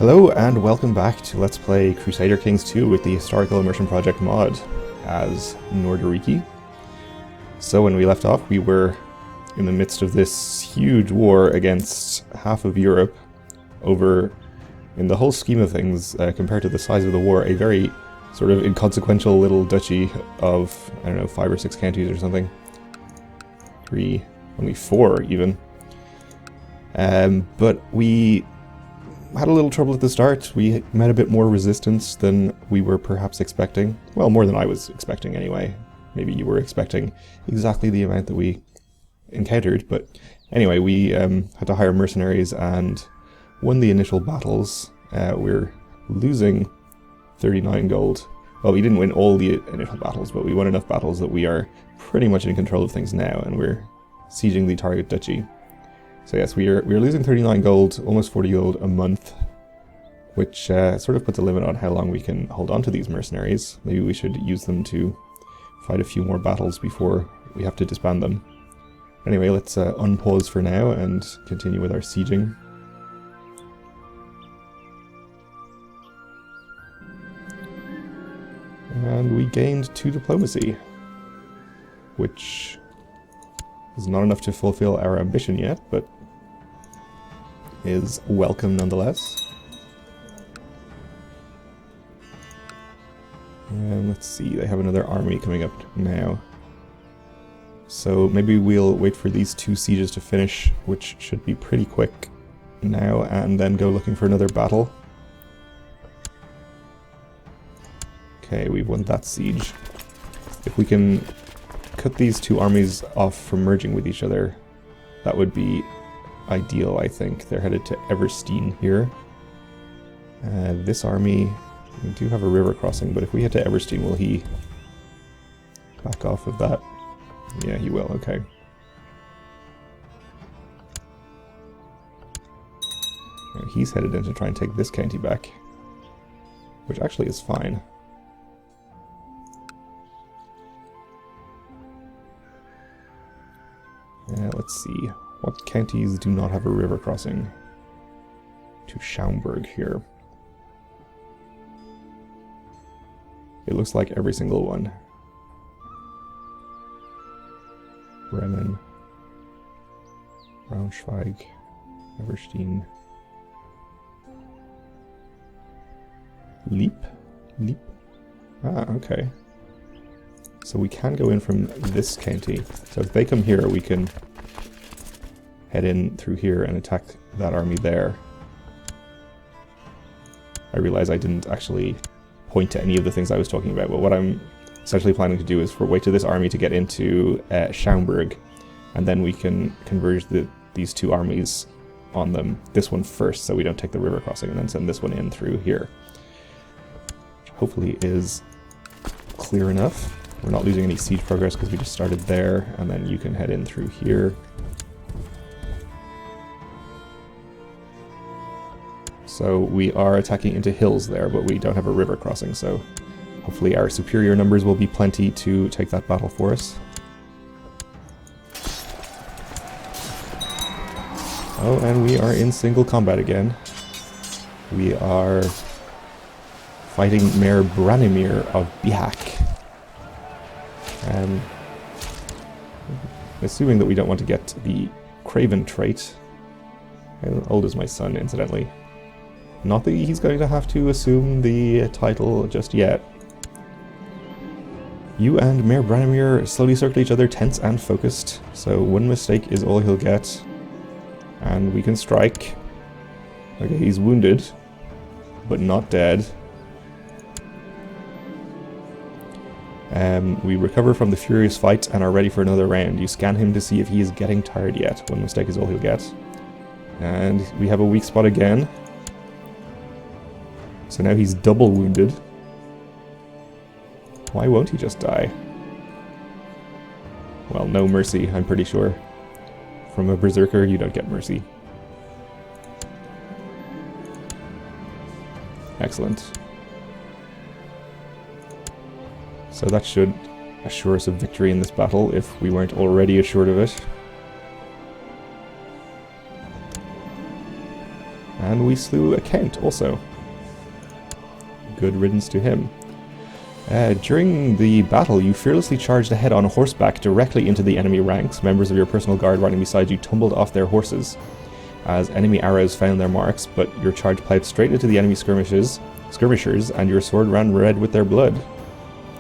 Hello and welcome back to Let's Play Crusader Kings 2 with the Historical Immersion Project mod as Nordariki. So when we left off, we were in the midst of this huge war against half of Europe over, in the whole scheme of things, compared to the size of the war, a very sort of inconsequential little duchy of, I don't know, 5 or 6 counties or something. 3, only 4 even. But we had a little trouble at the start. We met a bit more resistance than we were perhaps expecting. Well, more than I was expecting anyway. Maybe you were expecting exactly the amount that we encountered, but anyway, we had to hire mercenaries and won the initial battles. We're losing 39 gold. Well, we didn't win all the initial battles, but we won enough battles that we are pretty much in control of things now, and we're sieging the target duchy. So yes, we are losing 39 gold, almost 40 gold a month, which sort of puts a limit on how long we can hold on to these mercenaries. Maybe we should use them to fight a few more battles before we have to disband them. Anyway, let's unpause for now and continue with our sieging. And we gained 2 diplomacy, which is not enough to fulfill our ambition yet, but is welcome nonetheless. And let's see, they have another army coming up now. So maybe we'll wait for these 2 sieges to finish, which should be pretty quick now, and then go looking for another battle. Okay, we've won that siege. If we can cut these 2 armies off from merging with each other, that would be ideal, I think. They're headed to Everstein here. This army, we do have a river crossing, but if we head to Everstein, will he back off of that? Yeah, he will, okay. And he's headed in to try and take this county back, which actually is fine. Let's see, what counties do not have a river crossing to Schaumburg here? It looks like every single one. Bremen, Braunschweig, Everstein, Leap? Ah, okay. So we can go in from this county. So if they come here, we can head in through here and attack that army there. I realize I didn't actually point to any of the things I was talking about, but what I'm essentially planning to do is wait to this army to get into Schaumburg, and then we can converge these 2 armies on them. This one first, so we don't take the river crossing, and then send this one in through here. Which hopefully is clear enough. We're not losing any siege progress because we just started there, and then you can head in through here. So we are attacking into hills there, but we don't have a river crossing, so hopefully our superior numbers will be plenty to take that battle for us. Oh, and we are in single combat again. We are fighting Mayor Branimir of Bihak. Assuming that we don't want to get the Craven trait. How old is my son, incidentally? Not that he's going to have to assume the title just yet. You and Mayor Branimir slowly circle each other, tense and focused, so one mistake is all he'll get. And we can strike. Okay, he's wounded, but not dead. We recover from the furious fight and are ready for another round. You scan him to see if he is getting tired yet. One mistake is all he'll get. And we have a weak spot again. So now he's double wounded. Why won't he just die? Well, no mercy, I'm pretty sure. From a berserker, you don't get mercy. Excellent. So that should assure us of victory in this battle, if we weren't already assured of it. And we slew a count also. Good riddance to him. During the battle, you fearlessly charged ahead on horseback directly into the enemy ranks. Members of your personal guard riding beside you tumbled off their horses as enemy arrows found their marks, but your charge plowed straight into the enemy skirmishers, and your sword ran red with their blood.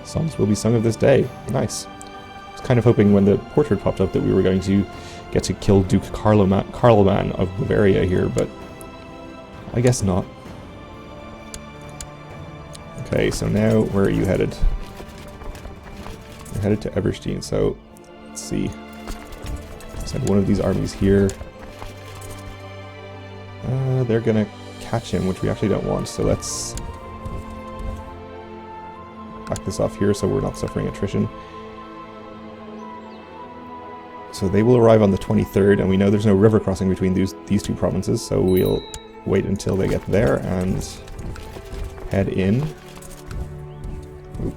Songs will be sung of this day. Nice. I was kind of hoping when the portrait popped up that we were going to get to kill Duke Carloman of Bavaria here, but I guess not. Okay, so now where are you headed? You're headed to Eberstein, so let's see. Send one of these armies here. They're gonna catch him, which we actually don't want, so let's back this off here so we're not suffering attrition. So they will arrive on the 23rd, and we know there's no river crossing between these two provinces, so we'll wait until they get there and head in. Oop.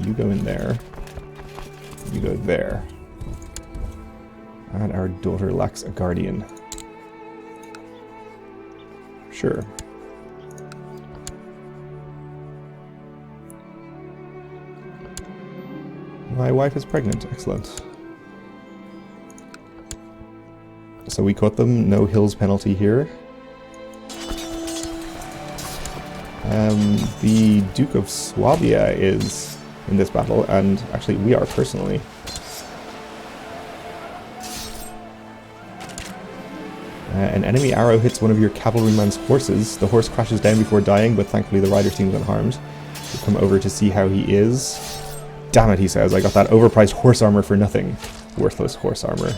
You go in there. You go there. And our daughter lacks a guardian. Sure. My wife is pregnant. Excellent. So we caught them. No hills penalty here. The Duke of Swabia is in this battle, and actually we are personally. An enemy arrow hits one of your cavalryman's horses. The horse crashes down before dying, but thankfully the rider seems unharmed. We come over to see how he is. Damn it, he says. I got that overpriced horse armor for nothing. Worthless horse armor.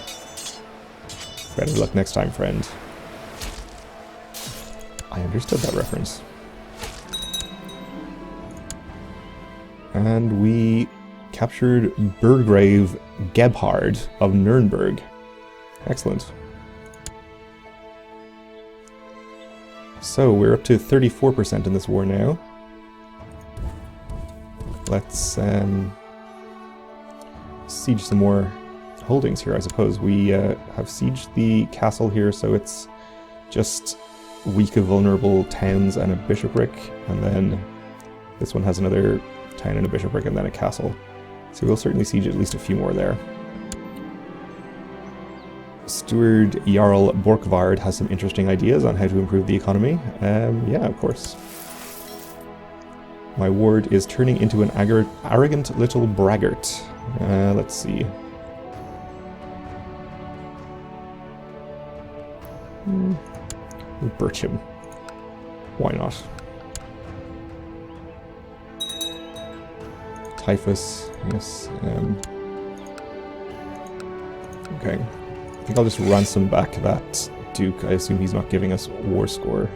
Better luck next time, friend. I understood that reference. And we captured Burgrave Gebhard of Nuremberg. Excellent. So we're up to 34% in this war now. Let's siege some more holdings here, I suppose. We have sieged the castle here, so it's just weak of vulnerable towns and a bishopric, and then this one has another town and a bishopric and then a castle. So we'll certainly siege at least a few more there. Steward Jarl Borkvard has some interesting ideas on how to improve the economy. Yeah, of course. My ward is turning into an arrogant little braggart. Let's see. We'll birch him. Why not? Typhus, yes. Okay. I think I'll just ransom back that Duke. I assume he's not giving us war score.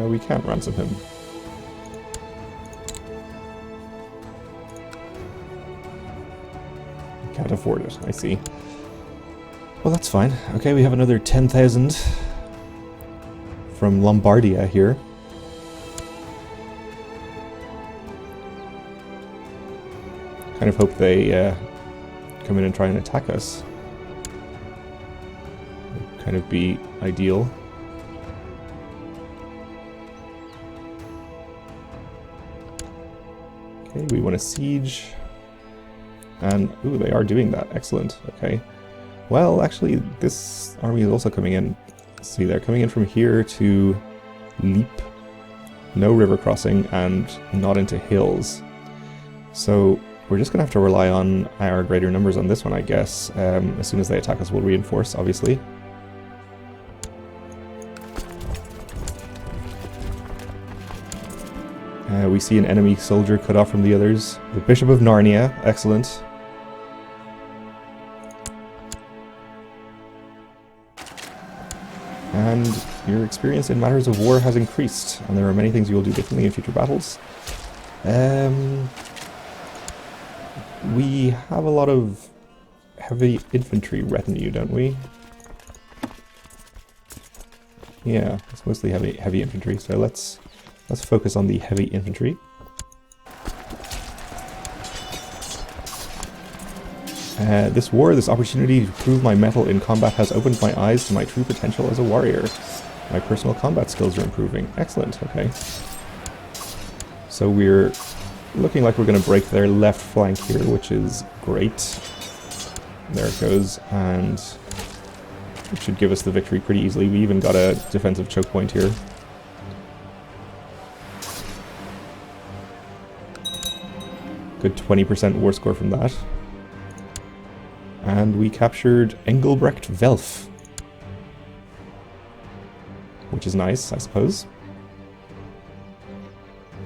We can't ransom him. Can't afford it, I see. Well, that's fine. Okay, we have another 10,000 from Lombardia here. Kind of hope they come in and try and attack us. Would kind of be ideal. Okay, we want to siege. And, ooh, they are doing that. Excellent. Okay. Well, actually, this army is also coming in. Let's see, they're coming in from here to Leap. No river crossing and not into hills. So we're just going to have to rely on our greater numbers on this one, I guess. As soon as they attack us, we'll reinforce, obviously. We see an enemy soldier cut off from the others. The Bishop of Narnia. Excellent. And your experience in matters of war has increased, and there are many things you will do differently in future battles. We have a lot of heavy infantry retinue, don't we? Yeah, it's mostly heavy infantry, so let's focus on the heavy infantry. This opportunity to prove my mettle in combat has opened my eyes to my true potential as a warrior. My personal combat skills are improving. Excellent, okay. So we're looking like we're going to break their left flank here, which is great. There it goes, and it should give us the victory pretty easily. We even got a defensive choke point here. Good 20% war score from that. And we captured Engelbrecht Velf, which is nice, I suppose.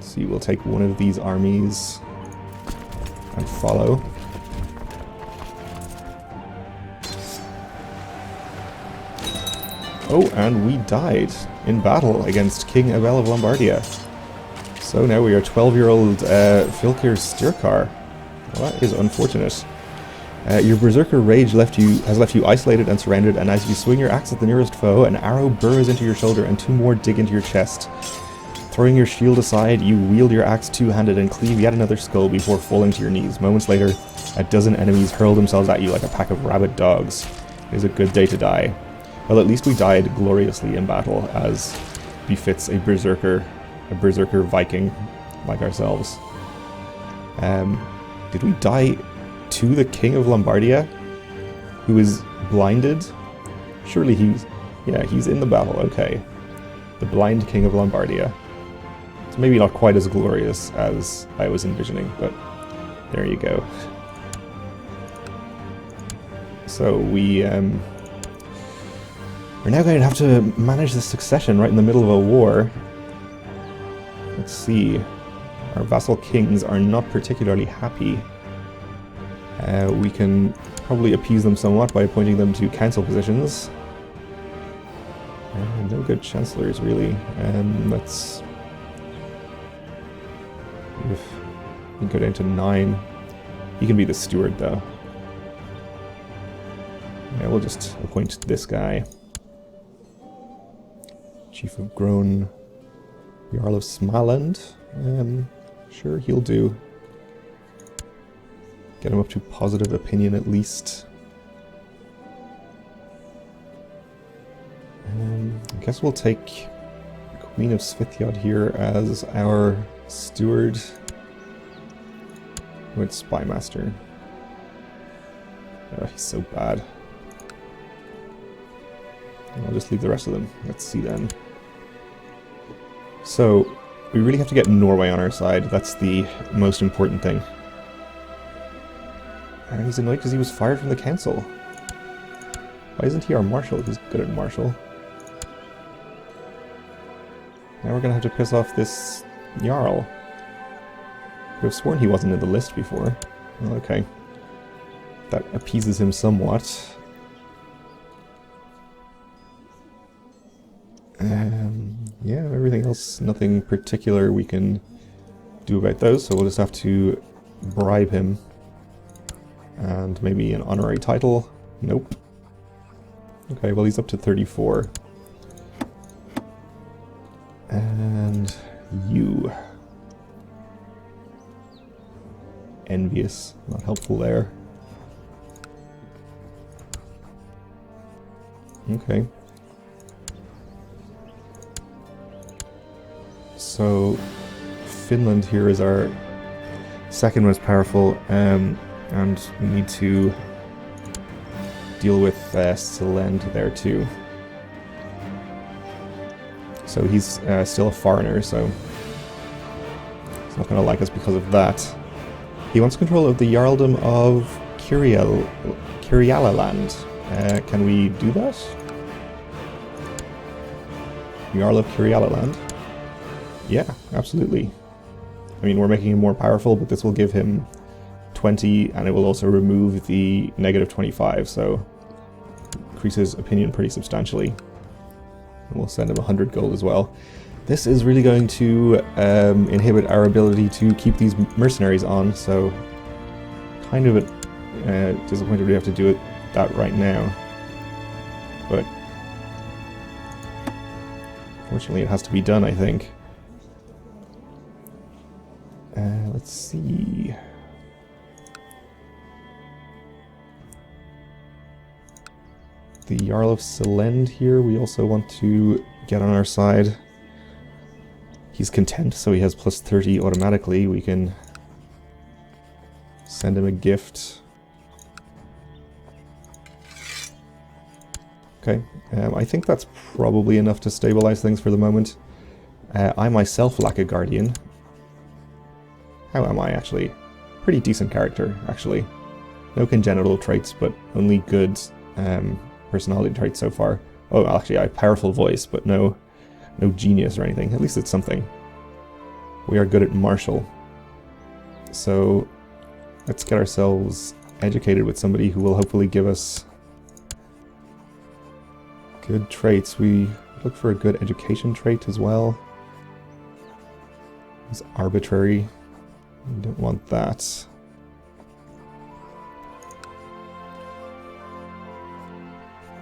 So we'll take one of these armies and follow. Oh, and we died in battle against King Abel of Lombardia. So now we are 12-year-old Filkir Styrkar. Well, that is unfortunate. Your berserker rage has left you isolated and surrounded, and as you swing your axe at the nearest foe, an arrow burrows into your shoulder and 2 more dig into your chest. Throwing your shield aside, you wield your axe two-handed and cleave yet another skull before falling to your knees. Moments later, a dozen enemies hurl themselves at you like a pack of rabid dogs. It is a good day to die. Well, at least we died gloriously in battle, as befits a berserker Viking like ourselves. Did we die to the King of Lombardia, who is blinded? Surely he's in the battle, okay. The blind King of Lombardia. It's maybe not quite as glorious as I was envisioning, but there you go. So we're now going to have to manage the succession right in the middle of a war. Let's see. Our vassal kings are not particularly happy. We can probably appease them somewhat by appointing them to council positions. No good chancellors, really. Let's we can go down to 9. He can be the steward, though. Yeah, we'll just appoint this guy. Chief of Groan, Jarl of Smaland. Sure, he'll do. Get him up to positive opinion at least. I guess we'll take Queen of Svitjod here as our steward. With Spymaster. Oh, he's so bad. I'll just leave the rest of them. Let's see then. So, we really have to get Norway on our side. That's the most important thing. And he's annoyed because he was fired from the council. Why isn't he our marshal? He's good at marshal. Now we're going to have to piss off this Jarl. Could have sworn he wasn't in the list before. Well, okay. That appeases him somewhat. Yeah, everything else, nothing particular we can do about those, so we'll just have to bribe him. And maybe an honorary title? Nope. Okay, well he's up to 34. And you. Envious, not helpful there. Okay. So, Finland here is our second most powerful, and we need to deal with Silend there too. So he's still a foreigner, so he's not going to like us because of that. He wants control of the Jarldom of Kirialaland. Can we do that? Jarl of Kirialaland? Yeah, absolutely. I mean, we're making him more powerful, but this will give him 20, and it will also remove the negative 25, so increases opinion pretty substantially. And we'll send him 100 gold as well. This is really going to inhibit our ability to keep these mercenaries on, so kind of disappointed we have to do that right now. But fortunately it has to be done, I think. Let's see. the Jarl of Selend here, we also want to get on our side. He's content, so he has plus 30 automatically. We can send him a gift. Okay, I think that's probably enough to stabilize things for the moment. I myself lack a guardian. How am I, actually? Pretty decent character, actually. No congenital traits, but only good personality traits so far. Oh, actually, I have powerful voice, but no genius or anything. At least it's something. We are good at martial. So let's get ourselves educated with somebody who will hopefully give us good traits. We look for a good education trait as well. It's arbitrary. We don't want that.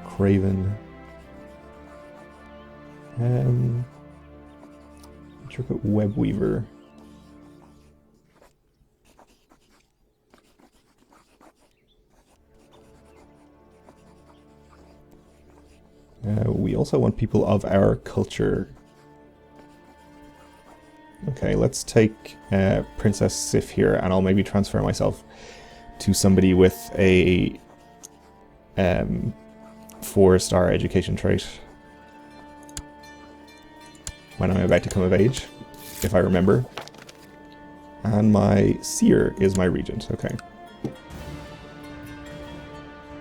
Craven. Intricate Web Weaver. We also want people of our culture. Okay, let's take Princess Sif here, and I'll maybe transfer myself to somebody with a 4-star education trait when I'm about to come of age, if I remember. And my seer is my regent. Okay.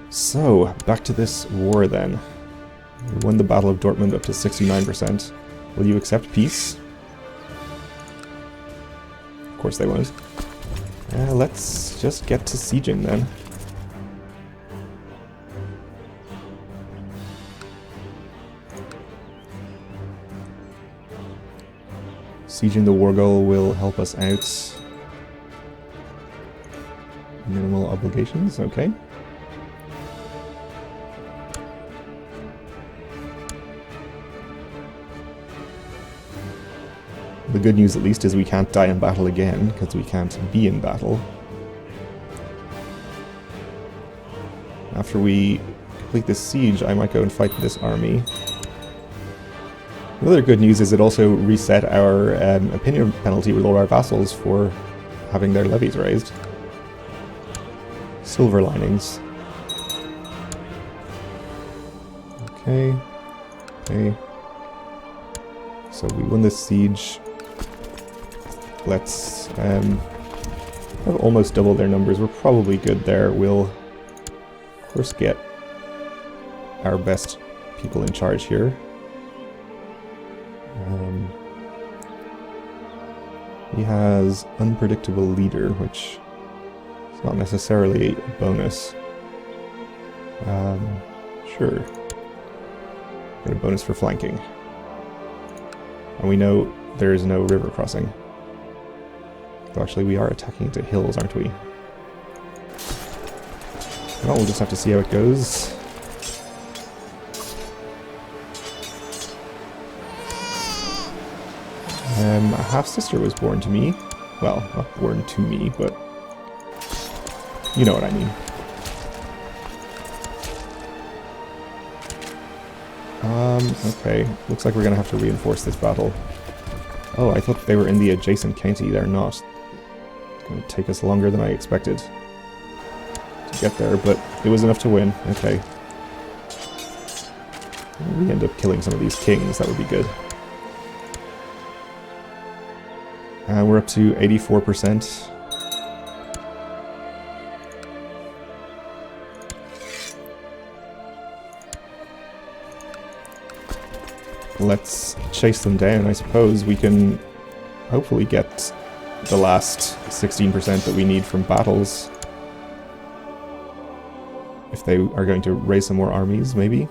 So, back to this war then. We won the Battle of Dortmund up to 69%. Will you accept peace? Of course they won't. Let's just get to sieging then. Sieging the Wargol will help us out. Minimal obligations, okay. The good news at least is we can't die in battle again, because we can't be in battle. After we complete this siege, I might go and fight this army. The other good news is it also reset our opinion penalty with all our vassals for having their levies raised. Silver linings. Okay. Okay. So we won this siege. Let's have almost double their numbers. We're probably good there. We'll, of course, get our best people in charge here. He has unpredictable leader, which is not necessarily a bonus. Sure. Get a bonus for flanking. And we know there is no river crossing. Though actually we are attacking into hills, aren't we? Well, we'll just have to see how it goes. A half-sister was born to me. Well, not born to me, but you know what I mean. Okay. Looks like we're gonna have to reinforce this battle. Oh, I thought they were in the adjacent county. They're not. It's gonna take us longer than I expected to get there, but it was enough to win. Okay. We end up killing some of these kings. That would be good. We're up to 84%. Let's chase them down. I suppose we can hopefully get the last 16% that we need from battles. If they are going to raise some more armies, maybe.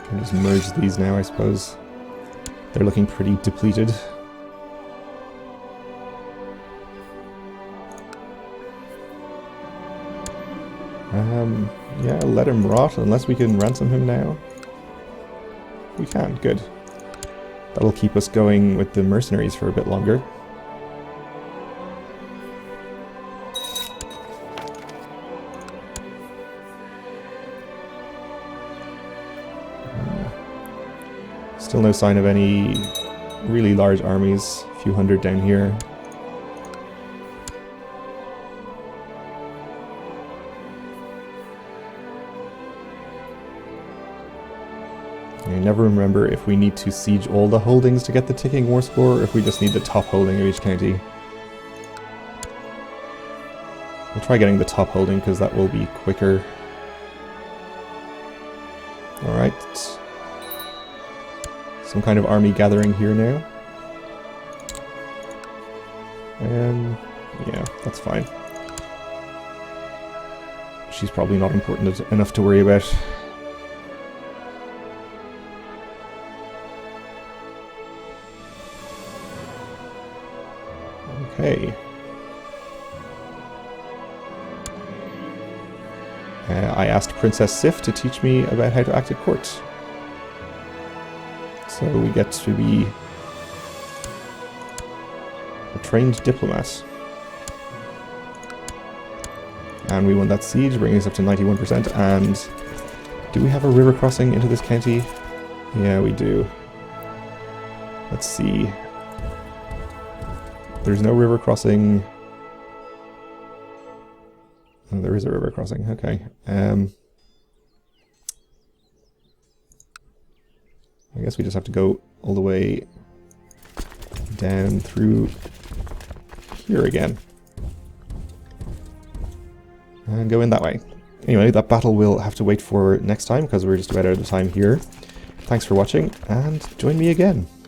Can just merge these now, I suppose. They're looking pretty depleted. Yeah, let him rot, unless we can ransom him now. We can, good. That'll keep us going with the mercenaries for a bit longer. Still no sign of any really large armies. A few hundred down here. I never remember if we need to siege all the holdings to get the ticking war score, or if we just need the top holding of each county. We'll try getting the top holding because that will be quicker. Alright. Some kind of army gathering here now. Yeah, that's fine. She's probably not important enough to worry about. Okay. I asked Princess Sif to teach me about how to act at court. So we get to be a trained diplomat. And we won that siege, bringing us up to 91%. And do we have a river crossing into this county? Yeah, we do. Let's see. There's no river crossing. Oh, there is a river crossing, okay. I guess we just have to go all the way down through here again. And go in that way. Anyway, that battle we'll have to wait for next time because we're just about out of time here. Thanks for watching, and join me again.